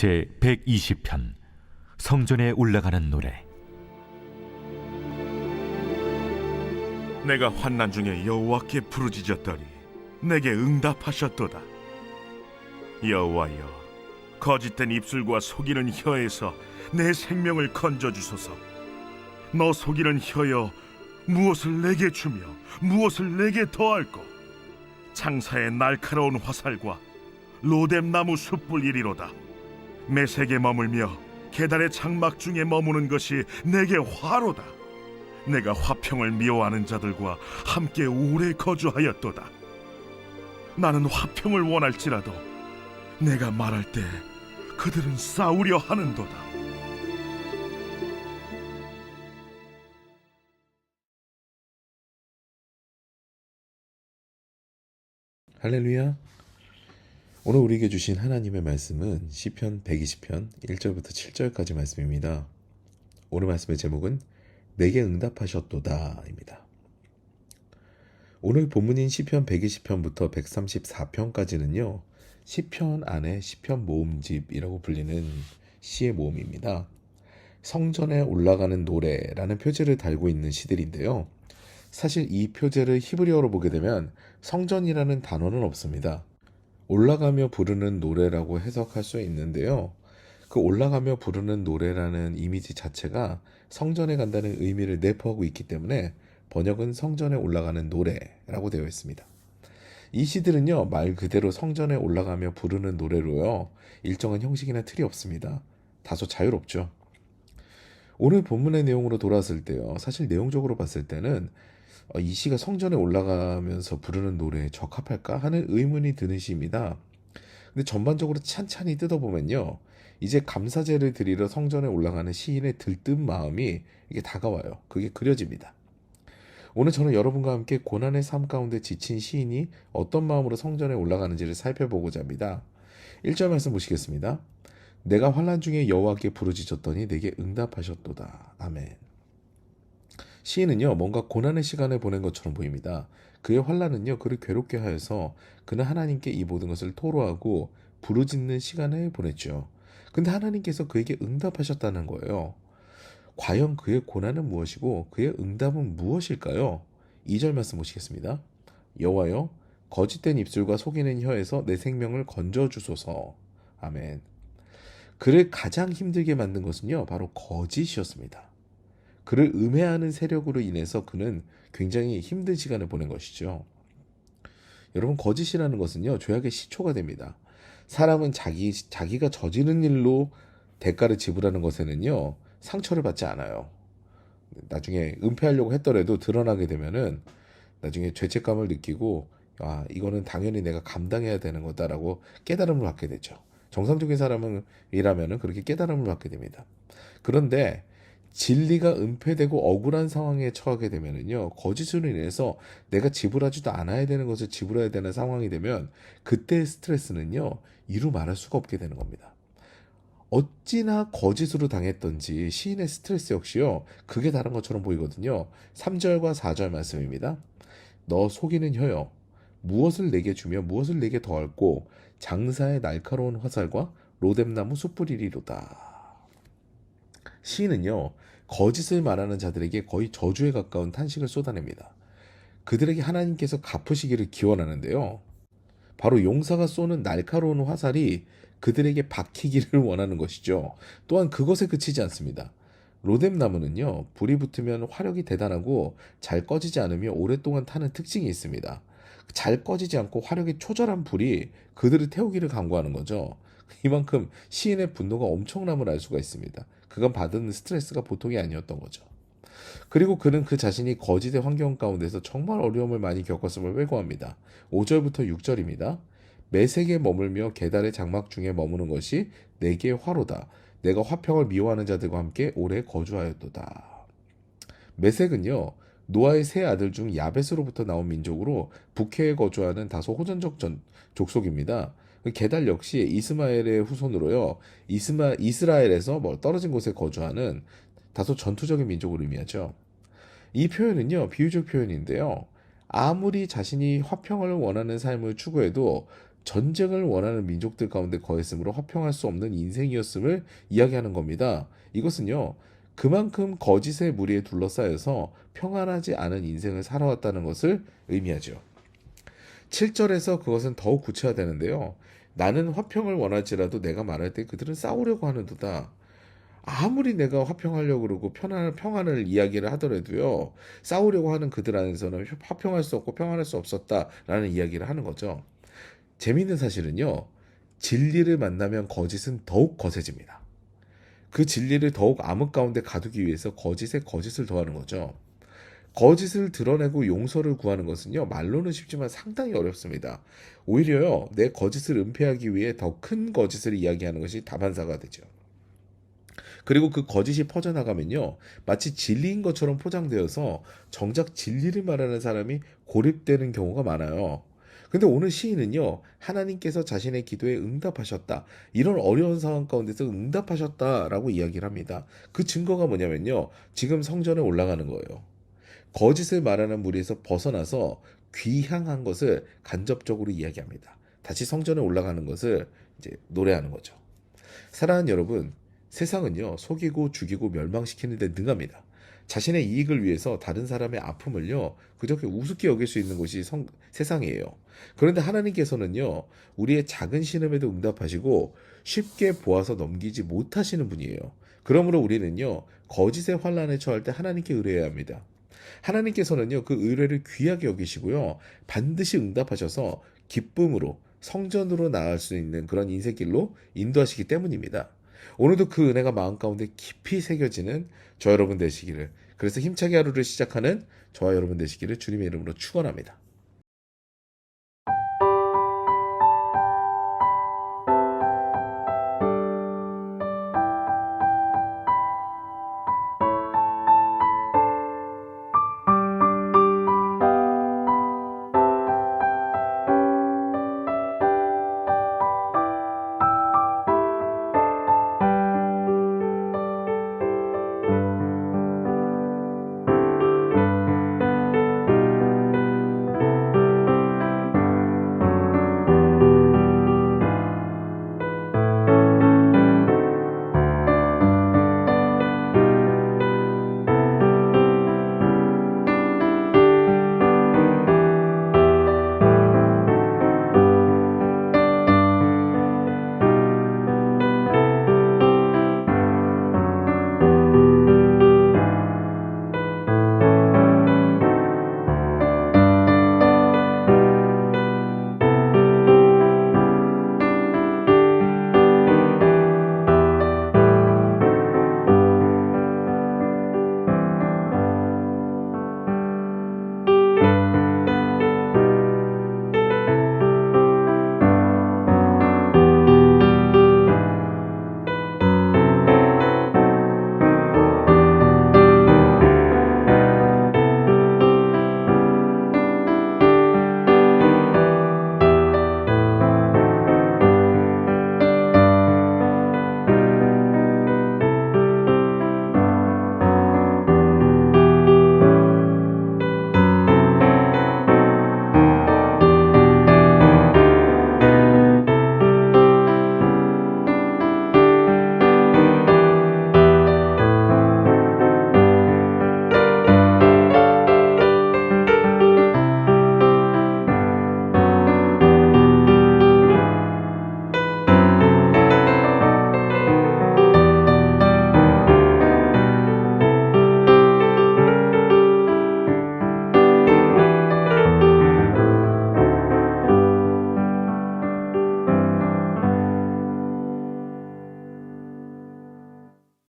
제 120편 성전에 올라가는 노래. 내가 환난 중에 여호와께 부르짖었더니 내게 응답하셨도다. 여호와여, 거짓된 입술과 속이는 혀에서 내 생명을 건져주소서. 너 속이는 혀여, 무엇을 내게 주며 무엇을 내게 더할꼬? 장사의 날카로운 화살과 로뎀나무 숯불이리로다. 메색에 머물며 계달의 장막 중에 머무는 것이 내게 화로다. 내가 화평을 미워하는 자들과 함께 오래 거주하였도다. 나는 화평을 원할지라도 내가 말할 때 그들은 싸우려 하는도다. 할렐루야. 오늘 우리에게 주신 하나님의 말씀은 시편 120편 1절부터 7절까지 말씀입니다. 오늘 말씀의 제목은 내게 응답하셨도다 입니다. 오늘 본문인 시편 120편부터 134편까지는요, 시편 안에 시편 모음집이라고 불리는 시의 모음입니다. 성전에 올라가는 노래라는 표제를 달고 있는 시들인데요. 사실 이 표제를 히브리어로 보게 되면 성전이라는 단어는 없습니다. 올라가며 부르는 노래라고 해석할 수 있는데요. 그 올라가며 부르는 노래라는 이미지 자체가 성전에 간다는 의미를 내포하고 있기 때문에 번역은 성전에 올라가는 노래라고 되어 있습니다. 이 시들은요, 말 그대로 성전에 올라가며 부르는 노래로요, 일정한 형식이나 틀이 없습니다. 다소 자유롭죠. 오늘 본문의 내용으로 돌아왔을 때요, 사실 내용적으로 봤을 때는 이 시가 성전에 올라가면서 부르는 노래에 적합할까 하는 의문이 드는 시입니다. 근데 전반적으로 찬찬히 뜯어보면요, 이제 감사제를 드리러 성전에 올라가는 시인의 들뜬 마음이 이게 다가와요. 그게 그려집니다. 오늘 저는 여러분과 함께 고난의 삶 가운데 지친 시인이 어떤 마음으로 성전에 올라가는지를 살펴보고자 합니다. 1절 말씀 보시겠습니다. 내가 환난 중에 여호와께 부르짖었더니 내게 응답하셨도다. 아멘. 시인은요, 뭔가 고난의 시간을 보낸 것처럼 보입니다. 그의 환난은요, 그를 괴롭게 하여서 그는 하나님께 이 모든 것을 토로하고 부르짖는 시간을 보냈죠. 근데 하나님께서 그에게 응답하셨다는 거예요. 과연 그의 고난은 무엇이고 그의 응답은 무엇일까요? 2절 말씀 보시겠습니다. 여호와여, 거짓된 입술과 속이는 혀에서 내 생명을 건져주소서. 아멘. 그를 가장 힘들게 만든 것은요, 바로 거짓이었습니다. 그를 음해하는 세력으로 인해서 그는 굉장히 힘든 시간을 보낸 것이죠. 여러분, 거짓이라는 것은요, 죄악의 시초가 됩니다. 사람은 자기가 저지른 일로 대가를 지불하는 것에는요, 상처를 받지 않아요. 나중에 은폐하려고 했더라도 드러나게 되면은 나중에 죄책감을 느끼고, 이거는 당연히 내가 감당해야 되는 거다라고 깨달음을 받게 되죠. 정상적인 사람이라면은 그렇게 깨달음을 받게 됩니다. 그런데 진리가 은폐되고 억울한 상황에 처하게 되면은요, 거짓으로 인해서 내가 지불하지도 않아야 되는 것을 지불해야 되는 상황이 되면 그때의 스트레스는요, 이루 말할 수가 없게 되는 겁니다. 어찌나 거짓으로 당했던지 시인의 스트레스 역시요, 그게 다른 것처럼 보이거든요. 3절과 4절 말씀입니다. 너 속이는 혀여, 무엇을 내게 주며 무엇을 내게 더할꼬? 장사의 날카로운 화살과 로뎀나무 숯불이리로다. 시인은요, 거짓을 말하는 자들에게 거의 저주에 가까운 탄식을 쏟아냅니다. 그들에게 하나님께서 갚으시기를 기원하는데요, 바로 용사가 쏘는 날카로운 화살이 그들에게 박히기를 원하는 것이죠. 또한 그것에 그치지 않습니다. 로뎀나무는요, 불이 붙으면 화력이 대단하고 잘 꺼지지 않으며 오랫동안 타는 특징이 있습니다. 잘 꺼지지 않고 화력이 초절한 불이 그들을 태우기를 강구하는 거죠. 이만큼 시인의 분노가 엄청남을 알 수가 있습니다. 그간 받은 스트레스가 보통이 아니었던 거죠. 그리고 그는 그 자신이 거짓의 환경 가운데서 정말 어려움을 많이 겪었음을 회고합니다. 5절부터 6절입니다. 매색에 머물며 계달의 장막 중에 머무는 것이 내게 화로다. 내가 화평을 미워하는 자들과 함께 오래 거주하였도다. 매색은요, 노아의 세 아들 중 야벳으로부터 나온 민족으로 북해에 거주하는 다소 호전적 족속입니다. 게달 역시 이스마엘의 후손으로요, 이스라엘에서 떨어진 곳에 거주하는 다소 전투적인 민족을 의미하죠. 이 표현은요, 비유적 표현인데요, 아무리 자신이 화평을 원하는 삶을 추구해도 전쟁을 원하는 민족들 가운데 거했으므로 화평할 수 없는 인생이었음을 이야기하는 겁니다. 이것은요, 그만큼 거짓의 무리에 둘러싸여서 평안하지 않은 인생을 살아왔다는 것을 의미하죠. 7절에서 그것은 더욱 구체화되는데요. 나는 화평을 원할지라도 내가 말할 때 그들은 싸우려고 하는도다. 아무리 내가 화평하려고 그러고 평안을 이야기를 하더라도요, 싸우려고 하는 그들 안에서는 화평할 수 없고 평안할 수 없었다라는 이야기를 하는 거죠. 재미있는 사실은요, 진리를 만나면 거짓은 더욱 거세집니다. 그 진리를 더욱 암흑 가운데 가두기 위해서 거짓에 거짓을 더하는 거죠. 거짓을 드러내고 용서를 구하는 것은요, 말로는 쉽지만 상당히 어렵습니다. 오히려요, 내 거짓을 은폐하기 위해 더 큰 거짓을 이야기하는 것이 다반사가 되죠. 그리고 그 거짓이 퍼져나가면요, 마치 진리인 것처럼 포장되어서 정작 진리를 말하는 사람이 고립되는 경우가 많아요. 근데 오늘 시인은요, 하나님께서 자신의 기도에 응답하셨다, 이런 어려운 상황 가운데서 응답하셨다라고 이야기를 합니다. 그 증거가 뭐냐면요, 지금 성전에 올라가는 거예요. 거짓을 말하는 무리에서 벗어나서 귀향한 것을 간접적으로 이야기합니다. 다시 성전에 올라가는 것을 이제 노래하는 거죠. 사랑하는 여러분, 세상은요, 속이고 죽이고 멸망시키는 데 능합니다. 자신의 이익을 위해서 다른 사람의 아픔을요, 그저께 우습게 여길 수 있는 곳이 세상이에요. 그런데 하나님께서는요, 우리의 작은 신음에도 응답하시고 쉽게 보아서 넘기지 못하시는 분이에요. 그러므로 우리는요, 거짓의 환난에 처할 때 하나님께 의뢰해야 합니다. 하나님께서는요, 그 의뢰를 귀하게 여기시고요, 반드시 응답하셔서 기쁨으로 성전으로 나아갈 수 있는 그런 인생길로 인도하시기 때문입니다. 오늘도 그 은혜가 마음 가운데 깊이 새겨지는 저 여러분 되시기를, 그래서 힘차게 하루를 시작하는 저와 여러분 되시기를 주님의 이름으로 축원합니다.